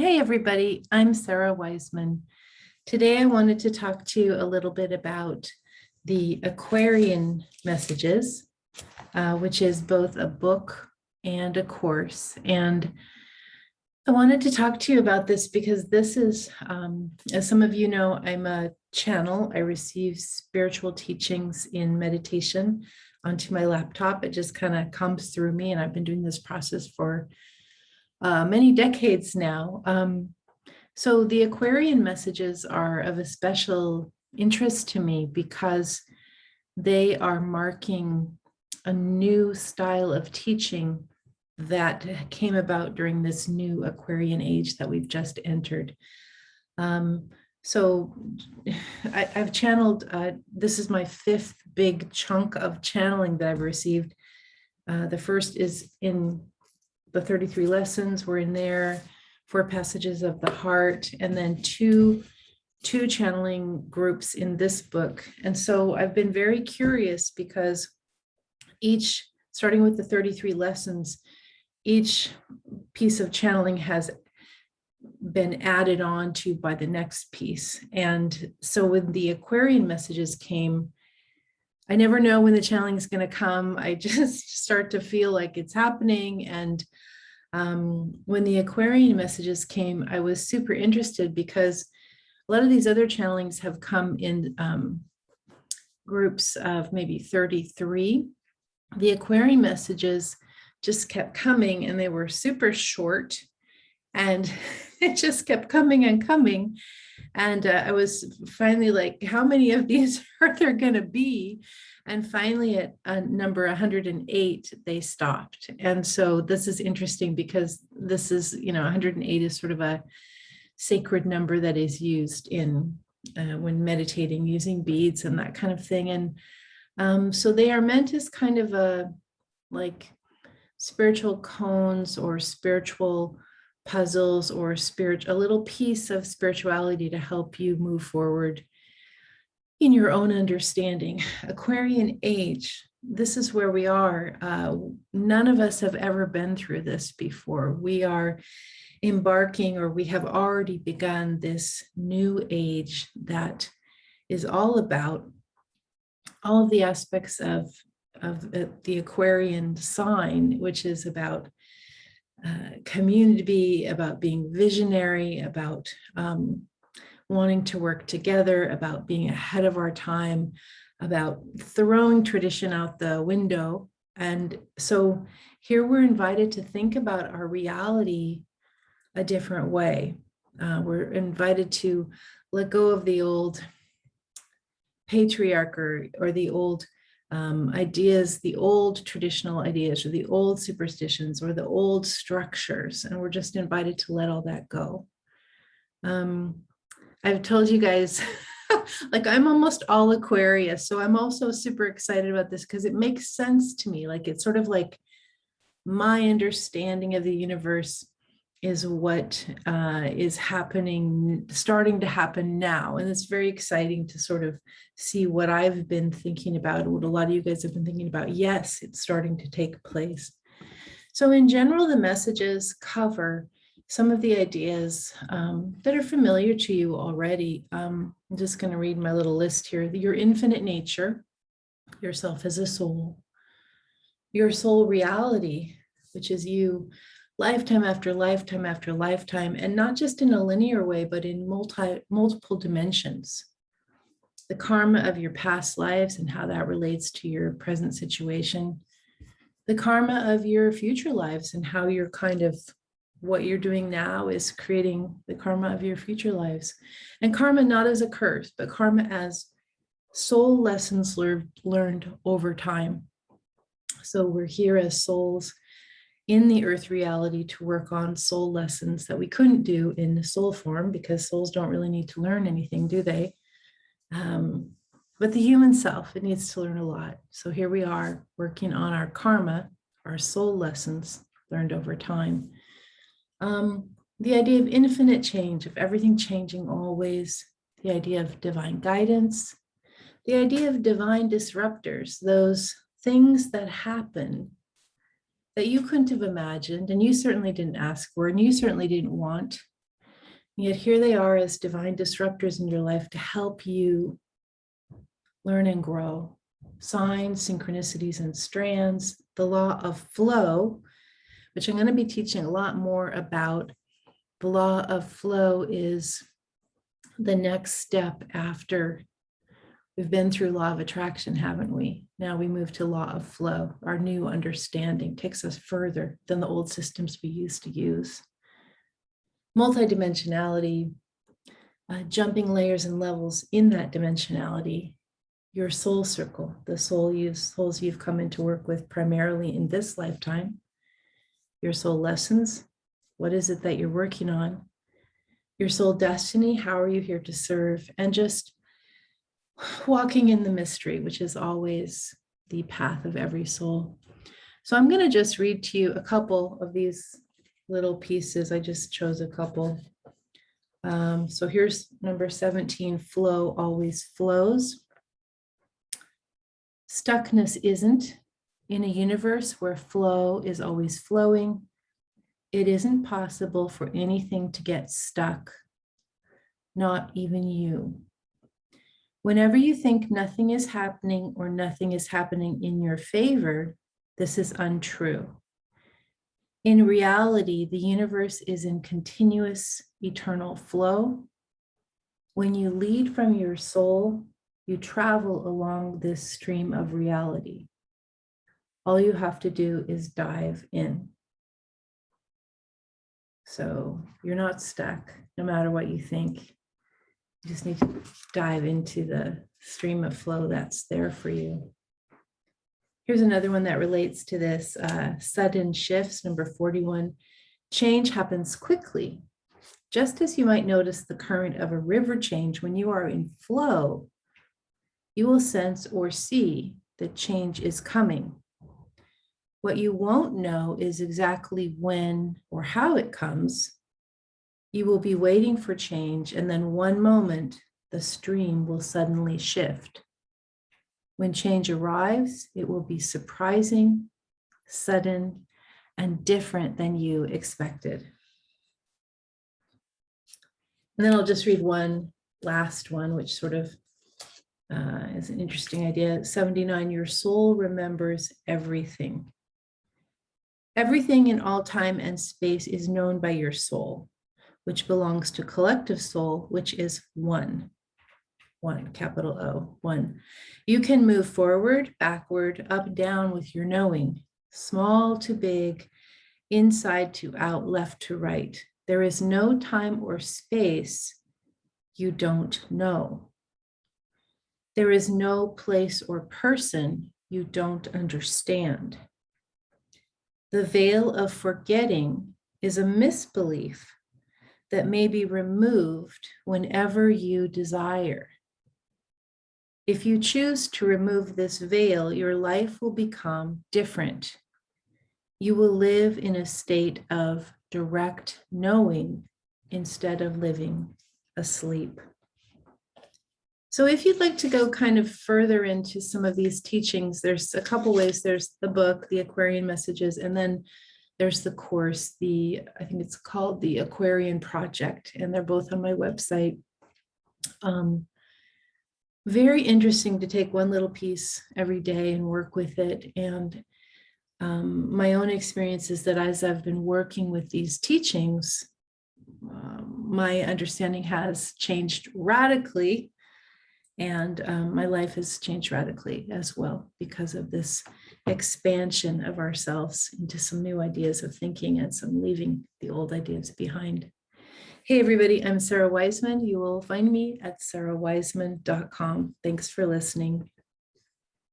Hey everybody, I'm Sara Wiseman. Today I wanted to talk to you a little bit about the Aquarian Messages, which is both a book and a course. And I wanted to talk to you about this because this is, as some of you know, I'm a channel. I receive spiritual teachings in meditation onto my laptop. It just kind of comes through me, and I've been doing this process for many decades now. So the Aquarian messages are of a special interest to me because they are marking a new style of teaching that came about during this new Aquarian age that we've just entered. So I've channeled, this is my fifth big chunk of channeling that I've received. The first is in the 33 lessons were in there, 4 passages of the heart, and then two channeling groups in this book. And so I've been very curious because each, starting with the 33 lessons, each piece of channeling has been added on to by the next piece. And so when the Aquarian messages came, I never know when the channeling is going to come. I just start to feel like it's happening. And when the Aquarian messages came, I was super interested because a lot of these other channelings have come in groups of maybe 33. The Aquarian messages just kept coming, and they were super short, and it just kept coming and coming. And I was finally like, how many of these are there going to be? And finally at number 108, they stopped. And so this is interesting because this is, 108 is sort of a sacred number that is used in when meditating, using beads and that kind of thing. And so they are meant as kind of a like spiritual cones or spiritual puzzles or a little piece of spirituality to help you move forward in your own understanding. Aquarian age, this is where we are. None of us have ever been through this before. We are embarking, or we have already begun this new age that is all about all of the aspects of the Aquarian sign, which is about community, about being visionary, about wanting to work together, about being ahead of our time, about throwing tradition out the window. And so here we're invited to think about our reality a different way. We're invited to let go of the old patriarchy or the old ideas, the old traditional ideas, or the old superstitions, or the old structures. And we're just invited to let all that go. I've told you guys, like I'm almost all Aquarius. So I'm also super excited about this because it makes sense to me. Like it's sort of like my understanding of the universe is what is happening, starting to happen now. And it's very exciting to sort of see what I've been thinking about, what a lot of you guys have been thinking about. Yes, it's starting to take place. So in general, the messages cover some of the ideas that are familiar to you already. I'm just going to read my little list here. Your infinite nature, yourself as a soul, your soul reality, which is you lifetime after lifetime after lifetime, and not just in a linear way, but in multiple dimensions. The karma of your past lives and how that relates to your present situation. The karma of your future lives and how you're kind of, what you're doing now is creating the karma of your future lives. And karma not as a curse, but karma as soul lessons learned over time. So we're here as souls in the earth reality to work on soul lessons that we couldn't do in the soul form, because souls don't really need to learn anything, do they? But the human self, it needs to learn a lot. So here we are working on our karma, our soul lessons learned over time. The idea of infinite change, of everything changing always, the idea of divine guidance, the idea of divine disruptors, those things that happen that you couldn't have imagined, and you certainly didn't ask for, and you certainly didn't want, Yet here they are as divine disruptors in your life to help you learn and grow. Signs, synchronicities, and strands, the law of flow, which I'm going to be teaching a lot more about. The law of flow is the next step after we've been through law of attraction, haven't we? Now we move to law of flow. Our new understanding takes us further than the old systems we used to use. Multidimensionality, jumping layers and levels in that dimensionality, your soul circle, the souls you've come into work with primarily in this lifetime, your soul lessons, what is it that you're working on, your soul destiny, how are you here to serve, and just walking in the mystery, which is always the path of every soul. So I'm going to just read to you a couple of these little pieces. I just chose a couple. So here's number 17, flow always flows. Stuckness isn't. In a universe where flow is always flowing, it isn't possible for anything to get stuck, not even you. Whenever you think nothing is happening or nothing is happening in your favor, this is untrue. In reality, the universe is in continuous, eternal flow. When you lead from your soul, you travel along this stream of reality. All you have to do is dive in. So you're not stuck, no matter what you think. You just need to dive into the stream of flow that's there for you. Here's another one that relates to this, sudden shifts, number 41. Change happens quickly. Just as you might notice the current of a river change when you are in flow, you will sense or see that change is coming. What you won't know is exactly when or how it comes. You will be waiting for change, and then one moment, the stream will suddenly shift. When change arrives, it will be surprising, sudden, and different than you expected. And then I'll just read one last one, which sort of is an interesting idea. 79, your soul remembers everything. Everything in all time and space is known by your soul, which belongs to collective soul, which is one. One, capital O, one. You can move forward, backward, up, down with your knowing, small to big, inside to out, left to right. There is no time or space you don't know. There is no place or person you don't understand. The veil of forgetting is a misbelief that may be removed whenever you desire. If you choose to remove this veil, your life will become different. You will live in a state of direct knowing instead of living asleep. So if you'd like to go kind of further into some of these teachings, there's a couple ways. There's the book, the Aquarian Messages, and then there's the course, I think it's called the Aquarian Project, and they're both on my website. Very interesting to take one little piece every day and work with it. And my own experience is that as I've been working with these teachings, my understanding has changed radically, and my life has changed radically as well because of this expansion of ourselves into some new ideas of thinking and some leaving the old ideas behind. Hey, everybody, I'm Sara Wiseman. You will find me at sarawiseman.com. Thanks for listening.